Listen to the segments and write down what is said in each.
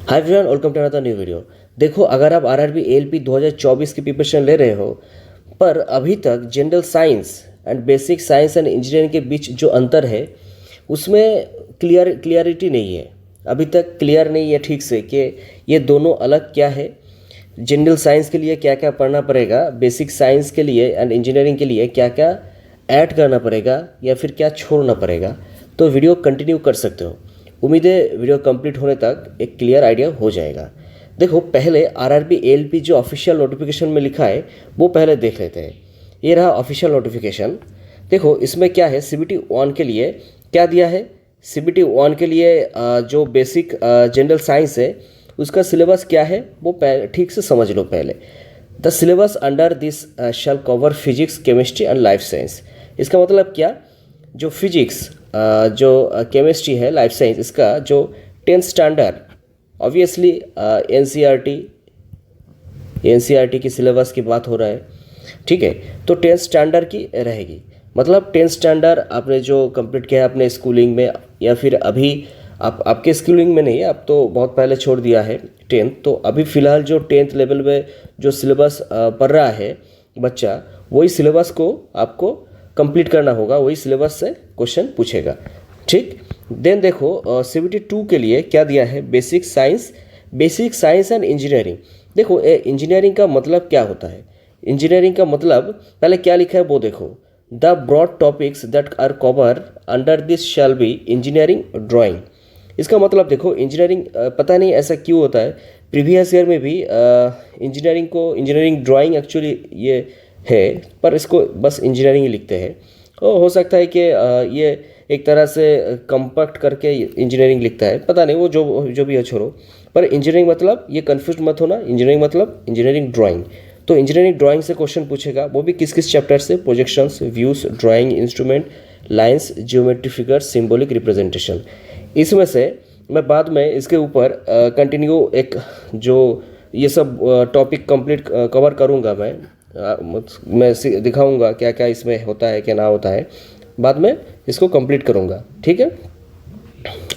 Hi everyone, welcome to another new video. देखो, अगर आप आरआरबी एएलपी 2024 की प्रिपरेशन ले रहे हो पर अभी तक general science and basic science and engineering के बीच जो अंतर है उसमें क्लियरिटी नहीं है। अभी तक क्लियर नहीं है ठीक से कि ये दोनों अलग क्या है। जनरल साइंस के लिए क्या क्या पढ़ना पड़ेगा, बेसिक साइंस के लिए एंड इंजीनियरिंग के लिए क्या क्या ऐड करना पड़ेगा या फिर क्या छोड़ना पड़ेगा। तो वीडियो कंटिन्यू कर सकते हो। उम्मीद है वीडियो कंप्लीट होने तक एक क्लियर आइडिया हो जाएगा। देखो, पहले आरआरबी एएलपी जो ऑफिशियल नोटिफिकेशन में लिखा है वो पहले देख लेते हैं। ये रहा ऑफिशियल नोटिफिकेशन। देखो, इसमें क्या है, सीबीटी 1 के लिए क्या दिया है। सीबीटी 1 के लिए जो बेसिक जनरल साइंस है उसका सिलेबस क्या है वो ठीक से समझ लो पहले। The syllabus under this shell cover physics, chemistry and life science. इसका मतलब क्या, जो फिजिक्स, जो केमिस्ट्री है, लाइफ साइंस, इसका जो 10th स्टैंडर्ड ऑब्वियसली एनसीईआरटी की सिलेबस की बात हो रहा है, ठीक है। तो 10th स्टैंडर्ड की रहेगी। मतलब 10th स्टैंडर्ड आपने जो कंप्लीट किया है अपने स्कूलिंग में या फिर अभी आपके स्कूलिंग में नहीं है, आप तो बहुत पहले छोड़ दिया है 10th। तो अभी फ़िलहाल जो 10th लेवल में जो सिलेबस पढ़ रहा है बच्चा, वही सिलेबस को आपको कंप्लीट करना होगा, वही सिलेबस से क्वेश्चन पूछेगा, ठीक। देन देखो, सीबीटी 2 के लिए क्या दिया है, बेसिक साइंस एंड इंजीनियरिंग। देखो, इंजीनियरिंग का मतलब क्या होता है। इंजीनियरिंग का मतलब पहले क्या लिखा है वो देखो। The broad topics that are cover under this shall be engineering drawing. इसका मतलब देखो, इंजीनियरिंग, पता नहीं ऐसा क्यों होता है, प्रीवियस ईयर में भी इंजीनियरिंग ड्राइंग एक्चुअली ये है, पर इसको बस इंजीनियरिंग ही लिखते हैं। और हो सकता है कि ये एक तरह से कंपैक्ट करके इंजीनियरिंग लिखता है, पता नहीं, वो जो भी है छोड़ो। पर इंजीनियरिंग मतलब, ये कन्फ्यूज मत होना, इंजीनियरिंग मतलब इंजीनियरिंग ड्राइंग। तो इंजीनियरिंग ड्राइंग से क्वेश्चन पूछेगा, वो भी किस किस चैप्टर से, projections, views, drawing, instrument, lines, geometry figure, symbolic representation. इसमें से मैं बाद में इसके ऊपर कंटिन्यू एक जो ये सब टॉपिक कंप्लीट कवर करूँगा। मैं दिखाऊंगा क्या क्या इसमें होता है, क्या ना होता है, बाद में इसको कंप्लीट करूंगा, ठीक है।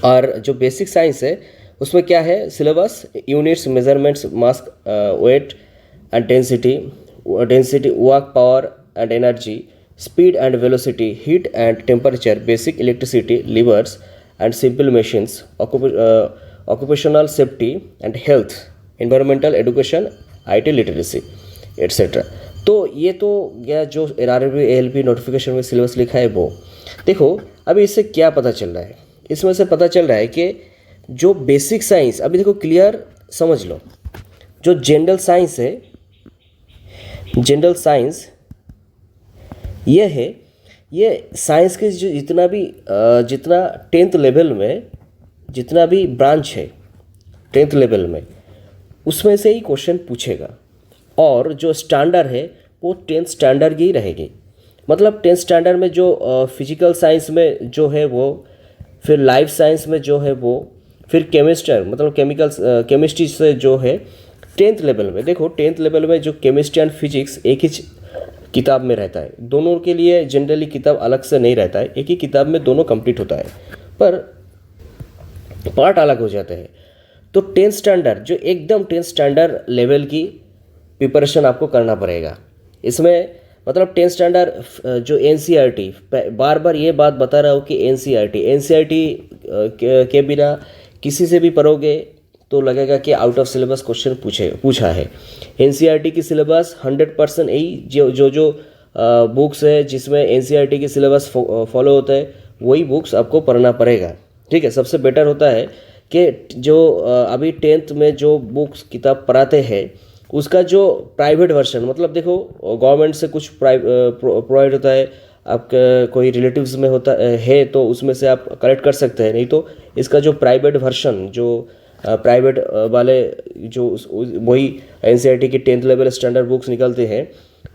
और जो बेसिक साइंस है उसमें क्या है, syllabus, units, measurements, mass, weight and density, work power and energy, speed and velocity, heat and temperature, basic electricity, levers and simple machines, occupational safety and health, environmental education, IT literacy etcetera. तो ये तो गया जो RRB ALP notification में syllabus लिखा है वो। देखो, अभी इससे क्या पता चल रहा है, इसमें से पता चल रहा है कि जो बेसिक साइंस, अभी देखो क्लियर समझ लो, जो जनरल साइंस है, जनरल साइंस ये है, ये साइंस के जो जितना 10th लेवल में जितना भी ब्रांच है 10th लेवल में, उसमें से ही क्वेश्चन पूछेगा। और जो स्टैंडर्ड है वो 10th स्टैंडर्ड की रहेगी। मतलब 10th स्टैंडर्ड में जो फिजिकल साइंस में जो है वो, फिर लाइफ साइंस में जो है वो, फिर केमिस्ट्री से जो है 10th लेवल में। देखो, 10th लेवल में जो केमिस्ट्री एंड फिजिक्स एक ही किताब में रहता है, दोनों के लिए जनरली किताब अलग से नहीं रहता है, एक ही किताब में दोनों कंप्लीट होता है, पर पार्ट अलग हो जाते हैं। तो 10th स्टैंडर्ड जो एकदम 10th स्टैंडर्ड लेवल की प्रिपरेशन आपको करना पड़ेगा। इसमें मतलब 10th स्टैंडर्ड जो एनसीईआरटी, बार बार ये बात बता रहा हूँ कि एनसीईआरटी के बिना किसी से भी पढ़ोगे तो लगेगा कि आउट ऑफ सिलेबस क्वेश्चन पूछा है। एनसीईआरटी की सिलेबस 100% यही जो बुक्स है जिसमें एनसीईआरटी की सिलेबस फॉलो होता है, वही बुक्स आपको पढ़ना पड़ेगा, ठीक है। सबसे बेटर होता है कि जो अभी 10th में जो बुक्स किताब पढ़ाते हैं उसका जो प्राइवेट वर्जन, मतलब देखो, गवर्नमेंट से कुछ प्रोवाइड होता है, आपका कोई रिलेटिव्स में होता है तो उसमें से आप कलेक्ट कर सकते हैं, नहीं तो इसका जो प्राइवेट वर्जन, जो प्राइवेट वाले जो वही एनसीईआरटी की 10th लेवल स्टैंडर्ड बुक्स निकलते हैं,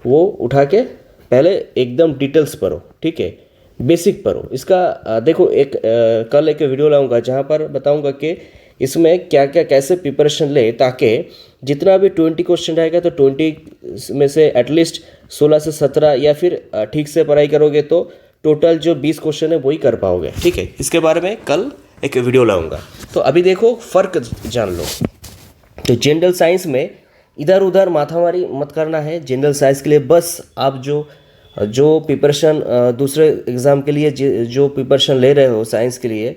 वो उठा के पहले एकदम डिटेल्स पढ़ो, ठीक है, बेसिक पढ़ो। इसका देखो, कल एक वीडियो लाऊंगा जहाँ पर बताऊंगा कि इसमें क्या क्या कैसे प्रिपरेशन ले, ताकि जितना भी 20 क्वेश्चन रहेगा तो 20 में से एटलीस्ट 16 से 17 या फिर ठीक से पढ़ाई करोगे तो टोटल जो 20 क्वेश्चन है वही कर पाओगे, ठीक है। इसके बारे में कल एक वीडियो लाऊंगा। तो अभी देखो फ़र्क जान लो। तो जनरल साइंस में इधर उधर माथामारी मत करना है। जनरल साइंस के लिए बस आप जो जो प्रिपरेशन दूसरे एग्ज़ाम के लिए जो प्रिपरेशन ले रहे हो साइंस के लिए,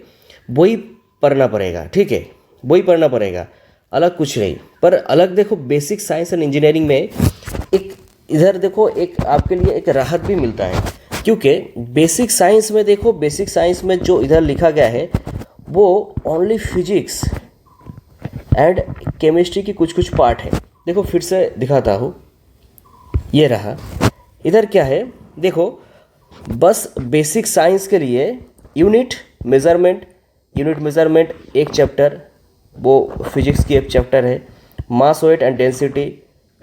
वही पढ़ना पड़ेगा, ठीक है, वही पढ़ना पड़ेगा, अलग कुछ नहीं। पर अलग देखो बेसिक साइंस एंड इंजीनियरिंग में एक इधर देखो एक आपके लिए एक राहत भी मिलता है, क्योंकि बेसिक साइंस में देखो, बेसिक साइंस में जो इधर लिखा गया है वो ओनली फिजिक्स एंड केमिस्ट्री की कुछ कुछ पार्ट है। देखो फिर से दिखाता हूँ, ये रहा। इधर क्या है देखो, बस बेसिक साइंस के लिए यूनिट मेज़रमेंट एक चैप्टर, वो फिजिक्स की एक चैप्टर है। मास वेट एंड डेंसिटी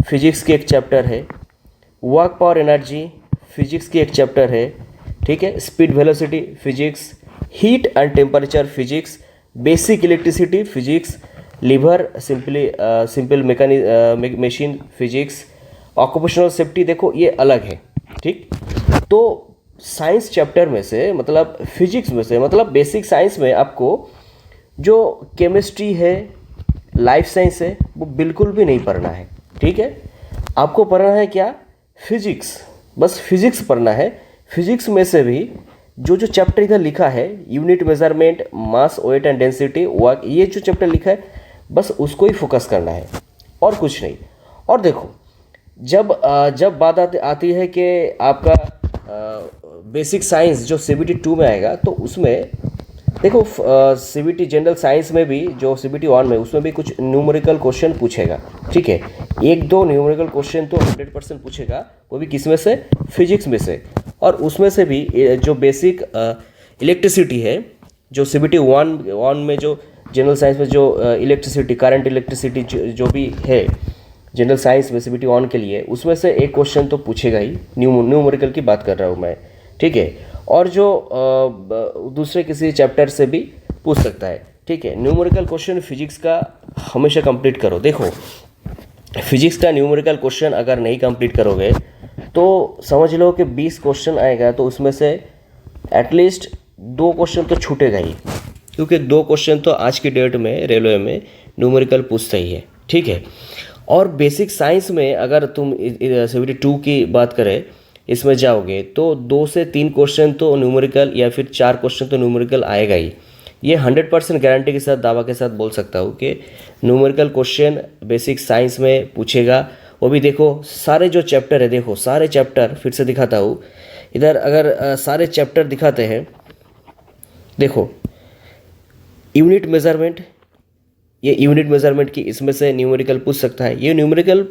फिजिक्स की एक चैप्टर है। वर्क पावर एनर्जी फिजिक्स की एक चैप्टर है, ठीक है। Speed velocity physics, heat and temperature physics, basic electricity physics, lever simple machine physics, occupational safety देखो ये अलग है, ठीक। तो साइंस चैप्टर में से मतलब फिजिक्स में से मतलब बेसिक साइंस में आपको जो केमिस्ट्री है, लाइफ साइंस है, वो बिल्कुल भी नहीं पढ़ना है, ठीक है। आपको पढ़ना है क्या, फिजिक्स, बस फिजिक्स पढ़ना है। फिजिक्स में से भी जो जो चैप्टर इधर लिखा है, unit measurement, mass weight and density, work, ये जो चैप्टर लिखा है बस उसको ही फोकस करना है और कुछ नहीं। और देखो जब बात आती है कि आपका बेसिक साइंस जो CBT 2 में आएगा, तो उसमें देखो CBT जनरल साइंस में भी जो CBT 1 में, उसमें भी कुछ न्यूमेरिकल क्वेश्चन पूछेगा, ठीक है। एक दो न्यूमेरिकल क्वेश्चन तो 100% पूछेगा, वो भी किस में से, फिजिक्स में से। और उसमें से भी जो बेसिक इलेक्ट्रिसिटी है, जो CBT 1 में जो जनरल साइंस में जो इलेक्ट्रिसिटी, करंट इलेक्ट्रिसिटी जो भी है जनरल साइंस में CBT 1 के लिए, उसमें से एक क्वेश्चन तो पूछेगा ही। न्यूमेरिकल की बात कर रहा हूँ मैं, ठीक है। और जो दूसरे किसी चैप्टर से भी पूछ सकता है, ठीक है। न्यूमेरिकल क्वेश्चन फिजिक्स का हमेशा कंप्लीट करो। देखो फिजिक्स का न्यूमेरिकल क्वेश्चन अगर नहीं कंप्लीट करोगे तो समझ लो कि 20 क्वेश्चन आएगा, तो उसमें से एटलीस्ट 2 क्वेश्चन तो छूटेगा ही, क्योंकि 2 क्वेश्चन तो आज की डेट में रेलवे में न्यूमेरिकल पूछता ही है, ठीक है। और बेसिक साइंस में अगर तुम CBT 2 की बात करें, इसमें जाओगे तो 2 से 3 क्वेश्चन तो न्यूमेरिकल या फिर 4 क्वेश्चन तो न्यूमेरिकल आएगा ही। ये 100% गारंटी के साथ, दावा के साथ बोल सकता हूँ कि न्यूमेरिकल क्वेश्चन बेसिक साइंस में पूछेगा। वो भी देखो सारे जो चैप्टर है, देखो सारे चैप्टर फिर से दिखाता हूँ इधर। अगर सारे चैप्टर दिखाते हैं, देखो यूनिट मेज़रमेंट, ये यूनिट मेज़रमेंट की इसमें से न्यूमेरिकल पूछ सकता है, ये न्यूमेरिकल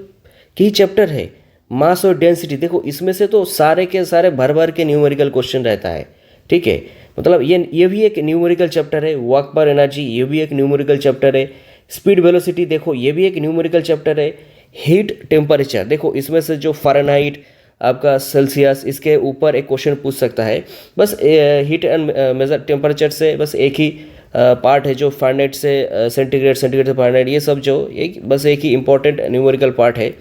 की चैप्टर है। मास और डेंसिटी देखो, इसमें से तो सारे के सारे भर भर के न्यूमेरिकल क्वेश्चन रहता है, ठीक है। मतलब ये भी एक न्यूमेरिकल चैप्टर है। वर्क पर एनर्जी, ये भी एक न्यूमेरिकल चैप्टर है। स्पीड वेलोसिटी देखो, ये भी एक न्यूमेरिकल चैप्टर है। हीट टेम्परेचर देखो, इसमें से जो फ़ारेनहाइट, आपका सेल्सियस, इसके ऊपर एक क्वेश्चन पूछ सकता है। बस हीट एंड मेजर टेम्परेचर से बस एक ही पार्ट है, जो फ़ारेनहाइट से सेंटीग्रेड, सेंटीग्रेड से फ़ारेनहाइट, ये सब जो बस एक ही इंपॉर्टेंट न्यूमेरिकल पार्ट है।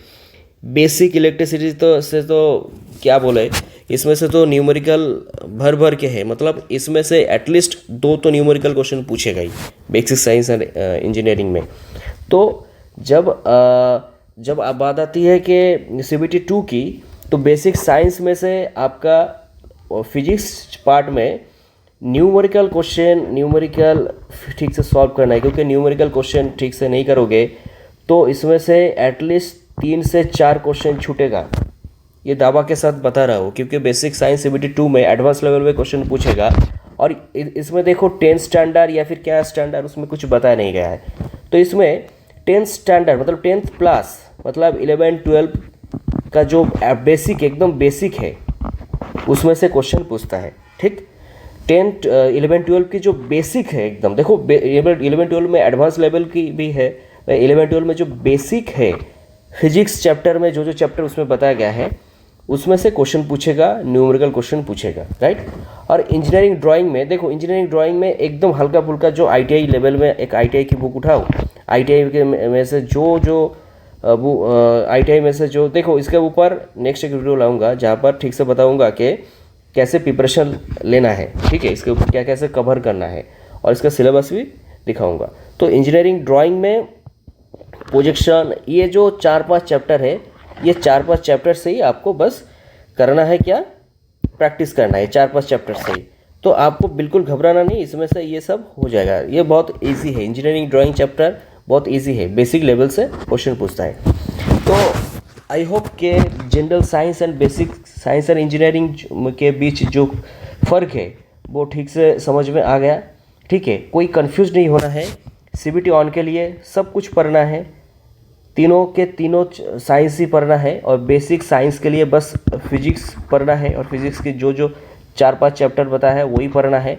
बेसिक इलेक्ट्रिसिटी तो क्या बोले, इसमें से तो न्यूमेरिकल भर भर के है। मतलब इसमें से एटलीस्ट 2 तो न्यूमेरिकल क्वेश्चन पूछेगा ही बेसिक साइंस एंड इंजीनियरिंग में। तो जब आप बात आती है कि CBT 2 की, तो बेसिक साइंस में से आपका फिजिक्स पार्ट में न्यूमेरिकल ठीक से सॉल्व करना है, क्योंकि न्यूमेरिकल क्वेश्चन ठीक से नहीं करोगे तो इसमें से एटलीस्ट 3 से 4 क्वेश्चन छूटेगा। ये दावा के साथ बता रहा हूँ, क्योंकि बेसिक साइंस CBT 2 में एडवांस लेवल में क्वेश्चन पूछेगा। और इसमें देखो 10 स्टैंडर्ड या फिर क्या स्टैंडर्ड, उसमें कुछ बताया नहीं गया है। तो इसमें 10 स्टैंडर्ड मतलब 10th प्लस, मतलब 11-12 का जो बेसिक, एकदम बेसिक है, उसमें से क्वेश्चन पूछता है, ठीक। 11-12 की जो बेसिक है एकदम, देखो 11-12 में एडवांस लेवल की भी है। 11-12 में जो बेसिक है फिजिक्स चैप्टर में, जो जो चैप्टर उसमें बताया गया है, उसमें से क्वेश्चन पूछेगा, न्यूमेरिकल क्वेश्चन पूछेगा, राइट। और इंजीनियरिंग ड्राइंग में देखो, इंजीनियरिंग ड्राइंग में एकदम हल्का फुल्का जो ITI लेवल में, एक ITI की बुक उठाओ, ITI के में से जो ITI में से जो, देखो इसके ऊपर नेक्स्ट एक वीडियो लाऊंगा जहाँ पर ठीक से बताऊंगा कि कैसे प्रिपरेशन लेना है, ठीक है, इसके ऊपर क्या कैसे कवर करना है। और इसका सिलेबस भी दिखाऊंगा। तो इंजीनियरिंग ड्राइंग में प्रोजेक्शन, ये जो 4-5 चैप्टर है, ये 4-5 चैप्टर से ही आपको बस करना है क्या, प्रैक्टिस करना है 4-5 चैप्टर से ही। तो आपको बिल्कुल घबराना नहीं, इसमें से ये सब हो जाएगा। ये बहुत इजी है, इंजीनियरिंग ड्राइंग चैप्टर बहुत इजी है, बेसिक लेवल से क्वेश्चन पूछता है। तो आई होप के general science and basic science and engineering के बीच जो फ़र्क है वो ठीक से समझ में आ गया। ठीक है, कोई कंफ्यूज नहीं होना है। CBT ऑन के लिए सब कुछ पढ़ना है, तीनों के तीनों साइंस ही पढ़ना है, और बेसिक साइंस के लिए बस फिजिक्स पढ़ना है, और फिजिक्स के जो जो 4-5 चैप्टर बताया है वही पढ़ना है।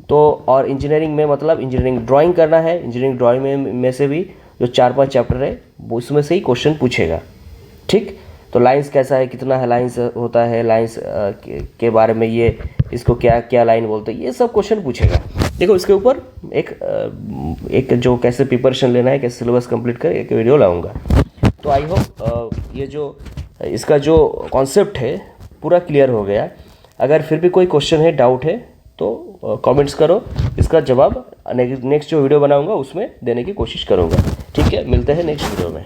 तो और इंजीनियरिंग में मतलब इंजीनियरिंग ड्राइंग करना है, इंजीनियरिंग ड्राइंग में से भी जो 4-5 चैप्टर है वो उसमें से ही क्वेश्चन पूछेगा। ठीक, तो लाइंस कैसा है, कितना है लाइंस होता है, लाइंस के बारे में, ये इसको क्या क्या लाइन बोलते हैं, ये सब क्वेश्चन पूछेगा। देखो इसके ऊपर एक जो कैसे प्रिपरेशन लेना है, कैसे सिलेबस कंप्लीट कर, एक वीडियो लाऊंगा। तो आई होप ये जो इसका जो कॉन्सेप्ट है पूरा क्लियर हो गया। अगर फिर भी कोई क्वेश्चन है, डाउट है, तो कमेंट्स करो, इसका जवाब नेक्स्ट जो वीडियो बनाऊंगा उसमें देने की कोशिश करूंगा। ठीक है, मिलते हैं नेक्स्ट वीडियो में।